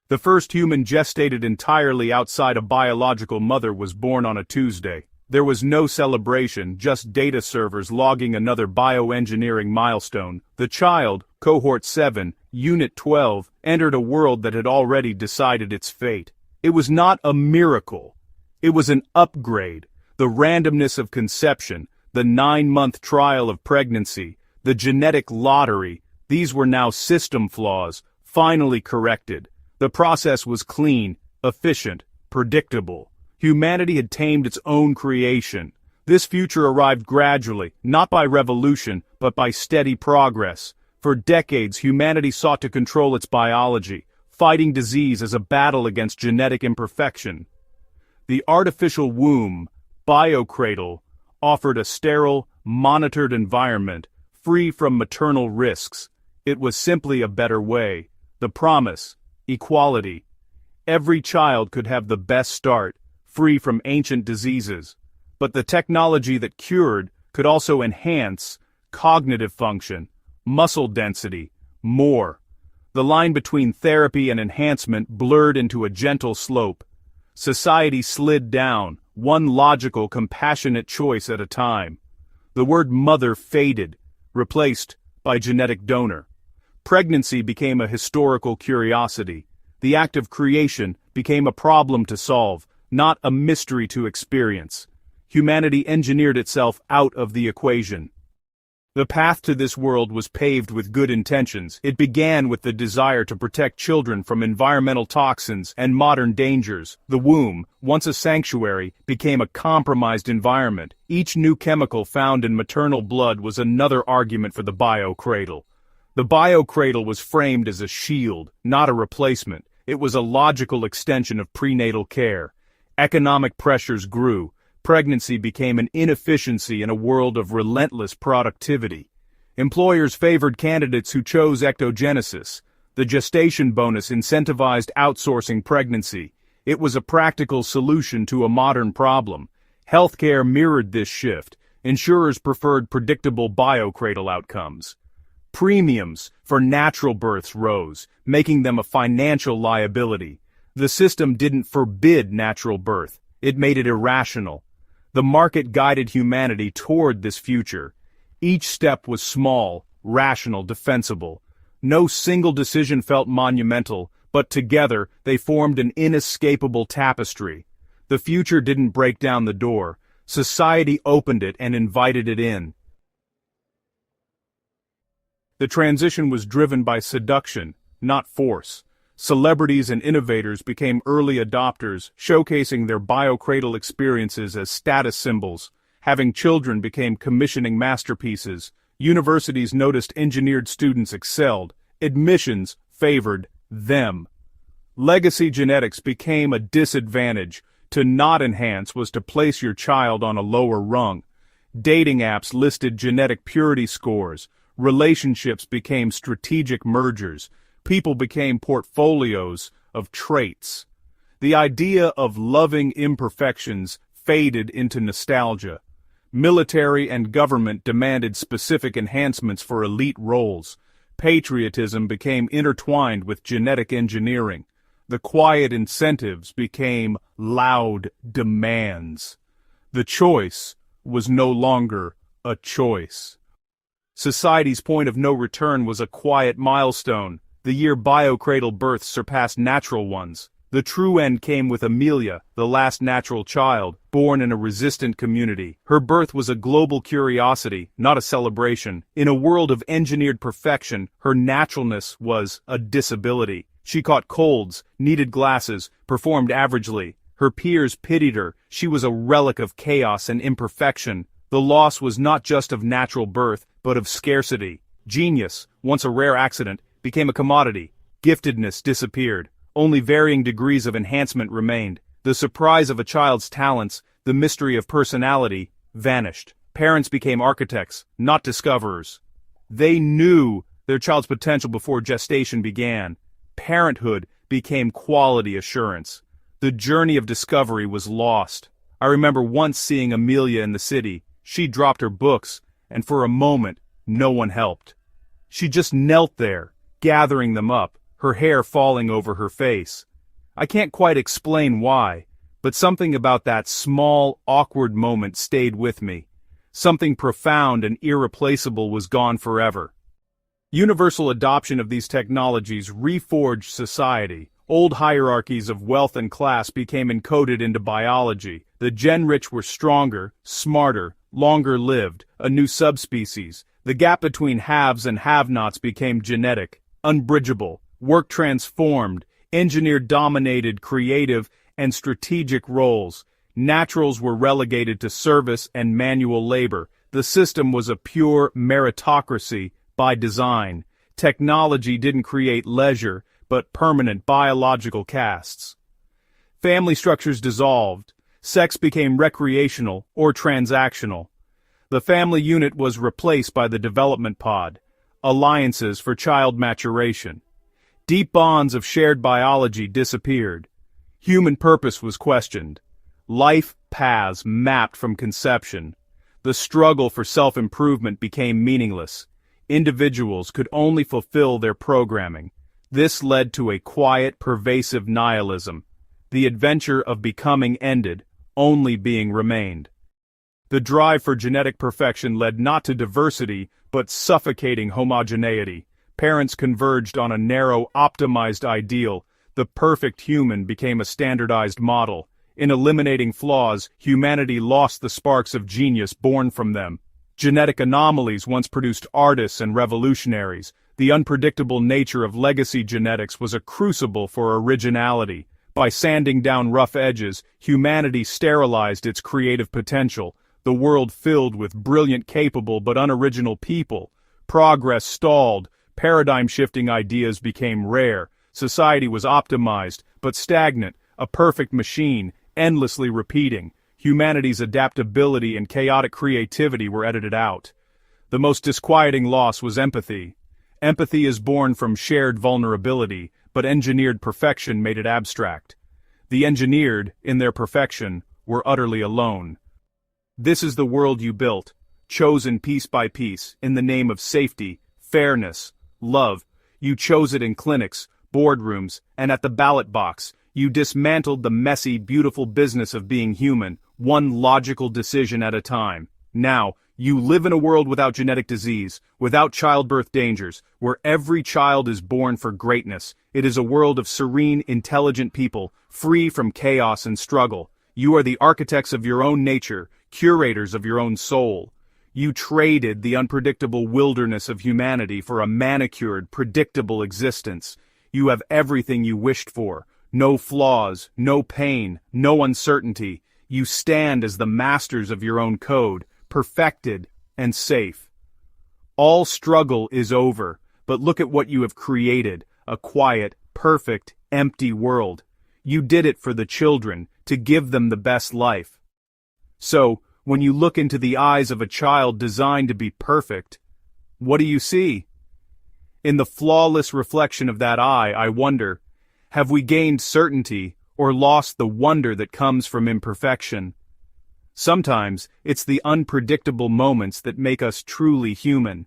The first human gestated entirely outside a biological mother was born on a Tuesday. There was no celebration, just data servers logging another bioengineering milestone. The child, Cohort 7, Unit 12, entered a world that had already decided its fate. It was not a miracle. It was an upgrade. The randomness of conception, the 9-month trial of pregnancy, the genetic lottery, these were now system flaws, finally corrected. The process was clean, efficient, predictable. Humanity had tamed its own creation. This future arrived gradually, not by revolution, but by steady progress. For decades, humanity sought to control its biology, fighting disease as a battle against genetic imperfection. The artificial womb, BioCradle, offered a sterile, monitored environment, free from maternal risks. It was simply a better way. The promise, equality. Every child could have the best start, free from ancient diseases. But the technology that cured could also enhance cognitive function, muscle density, more. The line between therapy and enhancement blurred into a gentle slope. Society slid down, one logical, compassionate choice at a time. The word mother faded, replaced by genetic donor. Pregnancy became a historical curiosity. The act of creation became a problem to solve, not a mystery to experience. Humanity engineered itself out of the equation. The path to this world was paved with good intentions. It began with the desire to protect children from environmental toxins and modern dangers. The womb, once a sanctuary, became a compromised environment. Each new chemical found in maternal blood was another argument for the BioCradle. The BioCradle was framed as a shield, not a replacement. It was a logical extension of prenatal care. Economic pressures grew. Pregnancy became an inefficiency in a world of relentless productivity. Employers favored candidates who chose ectogenesis. The gestation bonus incentivized outsourcing pregnancy. It was a practical solution to a modern problem. Healthcare mirrored this shift. Insurers preferred predictable BioCradle outcomes. Premiums for natural births rose, making them a financial liability. The system didn't forbid natural birth. It made it irrational. The market guided humanity toward this future. Each step was small, rational, defensible. No single decision felt monumental, but together they formed an inescapable tapestry. The future didn't break down the door. Society opened it and invited it in. The transition was driven by seduction, not force. Celebrities and innovators became early adopters, showcasing their BioCradle experiences as status symbols. Having children became commissioning masterpieces. Universities noticed engineered students excelled. Admissions favored them. Legacy genetics became a disadvantage. To not enhance was to place your child on a lower rung. Dating apps listed genetic purity scores. Relationships became strategic mergers. People became portfolios of traits. The idea of loving imperfections faded into nostalgia. Military and government demanded specific enhancements for elite roles. Patriotism became intertwined with genetic engineering. The quiet incentives became loud demands. The choice was no longer a choice. Society's point of no return was a quiet milestone. The year BioCradle births surpassed natural ones. The true end came with Amelia, the last natural child, born in a resistant community. Her birth was a global curiosity, not a celebration. In a world of engineered perfection, her naturalness was a disability. She caught colds, needed glasses, performed averagely. Her peers pitied her. She was a relic of chaos and imperfection. The loss was not just of natural birth, but of scarcity. Genius, once a rare accident, became a commodity. Giftedness disappeared. Only varying degrees of enhancement remained. The surprise of a child's talents, the mystery of personality, vanished. Parents became architects, not discoverers. They knew their child's potential before gestation began. Parenthood became quality assurance. The journey of discovery was lost. I remember once seeing Amelia in the city. She dropped her books, and for a moment, no one helped. She just knelt there, gathering them up. her hair falling over her face. I can't quite explain why, but something about that small, awkward moment stayed with me. Something profound and irreplaceable was gone forever. Universal adoption of these technologies reforged society. Old hierarchies of wealth and class became encoded into biology. The gen-rich were stronger, smarter, longer-lived, a new subspecies. The gap between haves and have-nots became genetic, unbridgeable. Work transformed, engineer-dominated creative and strategic roles. Naturals were relegated to service and manual labor. The system was a pure meritocracy by design. Technology didn't create leisure, but permanent biological castes. Family structures dissolved. Sex became recreational or transactional. The family unit was replaced by the development pod, alliances for child maturation. Deep bonds of shared biology disappeared. Human purpose was questioned. Life paths mapped from conception. The struggle for self-improvement became meaningless. Individuals could only fulfill their programming. This led to a quiet, pervasive nihilism. The adventure of becoming ended, only being remained. The drive for genetic perfection led not to diversity, but suffocating homogeneity. Parents converged on a narrow, optimized ideal. The perfect human became a standardized model. In eliminating flaws, humanity lost the sparks of genius born from them. Genetic anomalies once produced artists and revolutionaries. The unpredictable nature of legacy genetics was a crucible for originality. By sanding down rough edges, humanity sterilized its creative potential. The world filled with brilliant, capable, but unoriginal people. Progress stalled. Paradigm-shifting ideas became rare. Society was optimized, but stagnant, a perfect machine, endlessly repeating. Humanity's adaptability and chaotic creativity were edited out. The most disquieting loss was empathy. Empathy is born from shared vulnerability, but engineered perfection made it abstract. The engineered, in their perfection, were utterly alone. This is the world you built, chosen piece by piece, in the name of safety, fairness, love. You chose it in clinics, boardrooms, and at the ballot box. You dismantled the messy, beautiful business of being human, one logical decision at a time. Now, you live in a world without genetic disease, without childbirth dangers, where every child is born for greatness. It is a world of serene, intelligent people, free from chaos and struggle. You are the architects of your own nature, curators of your own soul. You traded the unpredictable wilderness of humanity for a manicured, predictable existence. You have everything you wished for. No flaws, no pain, no uncertainty. You stand as the masters of your own code, perfected and safe. All struggle is over, but look at what you have created, a quiet, perfect, empty world. You did it for the children, to give them the best life. So, when you look into the eyes of a child designed to be perfect, what do you see? In the flawless reflection of that eye, I wonder, have we gained certainty or lost the wonder that comes from imperfection? Sometimes, it's the unpredictable moments that make us truly human.